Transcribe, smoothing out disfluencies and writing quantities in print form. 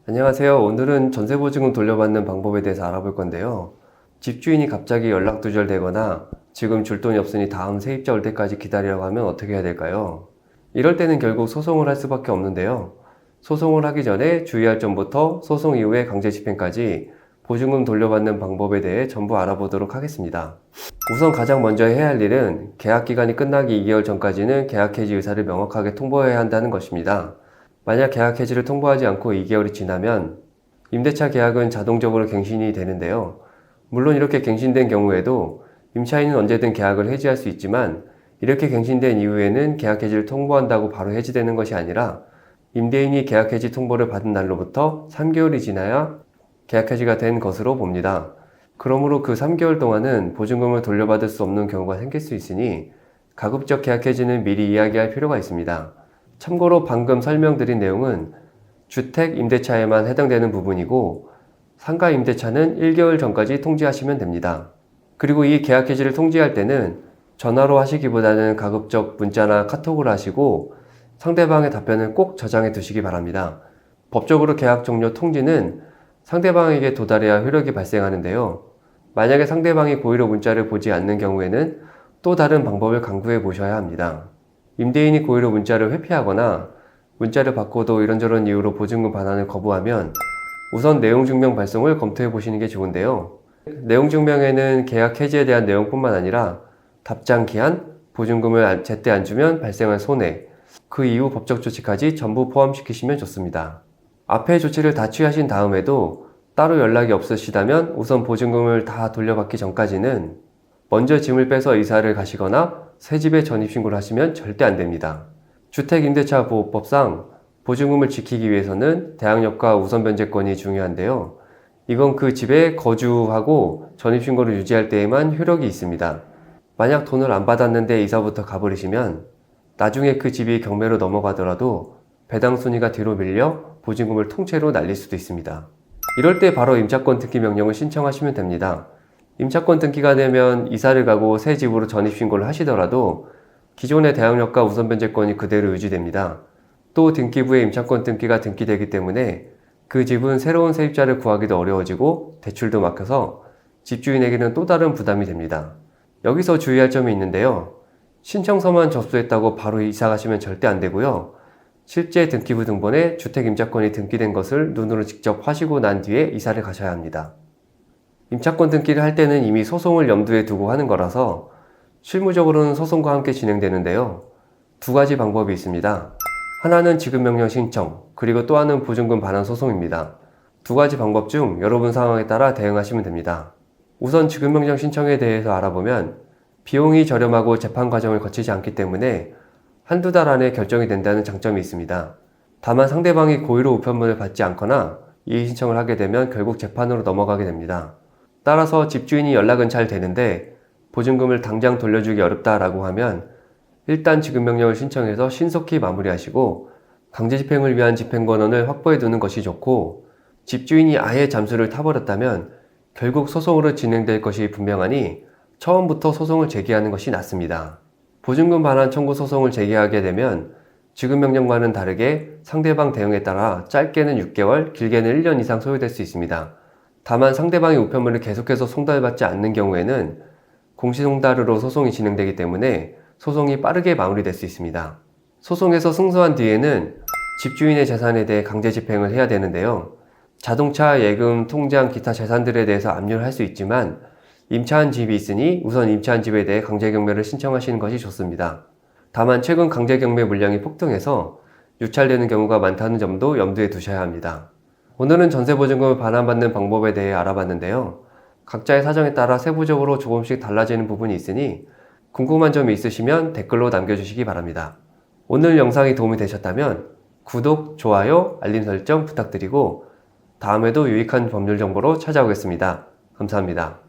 안녕하세요. 오늘은 전세보증금 돌려받는 방법에 대해서 알아볼 건데요. 집주인이 갑자기 연락 두절되거나 지금 줄 돈이 없으니 다음 세입자 올 때까지 기다리라고 하면 어떻게 해야 될까요? 이럴 때는 결국 소송을 할 수밖에 없는데요. 소송을 하기 전에 주의할 점부터 소송 이후의 강제 집행까지 보증금 돌려받는 방법에 대해 전부 알아보도록 하겠습니다. 우선 가장 먼저 해야 할 일은 계약 기간이 끝나기 2개월 전까지는 계약 해지 의사를 명확하게 통보해야 한다는 것입니다. 만약 계약 해지를 통보하지 않고 2개월이 지나면 임대차 계약은 자동적으로 갱신이 되는데요. 물론 이렇게 갱신된 경우에도 임차인은 언제든 계약을 해지할 수 있지만 이렇게 갱신된 이후에는 계약 해지를 통보한다고 바로 해지되는 것이 아니라 임대인이 계약 해지 통보를 받은 날로부터 3개월이 지나야 계약 해지가 된 것으로 봅니다. 그러므로 그 3개월 동안은 보증금을 돌려받을 수 없는 경우가 생길 수 있으니 가급적 계약 해지는 미리 이야기할 필요가 있습니다. 참고로 방금 설명드린 내용은 주택 임대차에만 해당되는 부분이고 상가 임대차는 1개월 전까지 통지하시면 됩니다. 그리고 이 계약 해지를 통지할 때는 전화로 하시기보다는 가급적 문자나 카톡으로 하시고 상대방의 답변을 꼭 저장해 두시기 바랍니다. 법적으로 계약 종료 통지는 상대방에게 도달해야 효력이 발생하는데요. 만약에 상대방이 고의로 문자를 보지 않는 경우에는 또 다른 방법을 강구해 보셔야 합니다. 임대인이 고의로 문자를 회피하거나 문자를 받고도 이런저런 이유로 보증금 반환을 거부하면 우선 내용증명 발송을 검토해 보시는 게 좋은데요. 내용증명에는 계약 해지에 대한 내용뿐만 아니라 답장 기한, 보증금을 제때 안 주면 발생할 손해, 그 이후 법적 조치까지 전부 포함시키시면 좋습니다. 앞의 조치를 다 취하신 다음에도 따로 연락이 없으시다면 우선 보증금을 다 돌려받기 전까지는 먼저 짐을 빼서 이사를 가시거나 새 집에 전입신고를 하시면 절대 안 됩니다. 주택임대차보호법상 보증금을 지키기 위해서는 대항력과 우선변제권이 중요한데요. 이건 그 집에 거주하고 전입신고를 유지할 때에만 효력이 있습니다. 만약 돈을 안 받았는데 이사부터 가버리시면 나중에 그 집이 경매로 넘어가더라도 배당 순위가 뒤로 밀려 보증금을 통째로 날릴 수도 있습니다. 이럴 때 바로 임차권 등기 명령을 신청하시면 됩니다. 임차권 등기가 되면 이사를 가고 새 집으로 전입신고를 하시더라도 기존의 대항력과 우선변제권이 그대로 유지됩니다. 또 등기부에 임차권 등기가 등기되기 때문에 그 집은 새로운 세입자를 구하기도 어려워지고 대출도 막혀서 집주인에게는 또 다른 부담이 됩니다. 여기서 주의할 점이 있는데요. 신청서만 접수했다고 바로 이사 가시면 절대 안 되고요. 실제 등기부 등본에 주택임차권이 등기된 것을 눈으로 직접 하시고 난 뒤에 이사를 가셔야 합니다. 임차권 등기를 할 때는 이미 소송을 염두에 두고 하는 거라서 실무적으로는 소송과 함께 진행되는데요. 두 가지 방법이 있습니다. 하나는 지급명령 신청, 그리고 또 하나는 보증금 반환 소송입니다. 두 가지 방법 중 여러분 상황에 따라 대응하시면 됩니다. 우선 지급명령 신청에 대해서 알아보면 비용이 저렴하고 재판 과정을 거치지 않기 때문에 한두 달 안에 결정이 된다는 장점이 있습니다. 다만 상대방이 고의로 우편물을 받지 않거나 이의 신청을 하게 되면 결국 재판으로 넘어가게 됩니다. 따라서 집주인이 연락은 잘 되는데 보증금을 당장 돌려주기 어렵다라고 하면 일단 지급명령을 신청해서 신속히 마무리하시고 강제집행을 위한 집행권원을 확보해 두는 것이 좋고, 집주인이 아예 잠수를 타버렸다면 결국 소송으로 진행될 것이 분명하니 처음부터 소송을 제기하는 것이 낫습니다. 보증금 반환 청구 소송을 제기하게 되면 지급명령과는 다르게 상대방 대응에 따라 짧게는 6개월, 길게는 1년 이상 소요될 수 있습니다. 다만 상대방이 우편물을 계속해서 송달받지 않는 경우에는 공시송달으로 소송이 진행되기 때문에 소송이 빠르게 마무리될 수 있습니다. 소송에서 승소한 뒤에는 집주인의 재산에 대해 강제 집행을 해야 되는데요. 자동차, 예금, 통장, 기타 재산들에 대해서 압류를 할 수 있지만 임차한 집이 있으니 우선 임차한 집에 대해 강제경매를 신청하시는 것이 좋습니다. 다만 최근 강제경매 물량이 폭등해서 유찰되는 경우가 많다는 점도 염두에 두셔야 합니다. 오늘은 전세보증금을 반환받는 방법에 대해 알아봤는데요. 각자의 사정에 따라 세부적으로 조금씩 달라지는 부분이 있으니 궁금한 점이 있으시면 댓글로 남겨주시기 바랍니다. 오늘 영상이 도움이 되셨다면 구독, 좋아요, 알림 설정 부탁드리고 다음에도 유익한 법률 정보로 찾아오겠습니다. 감사합니다.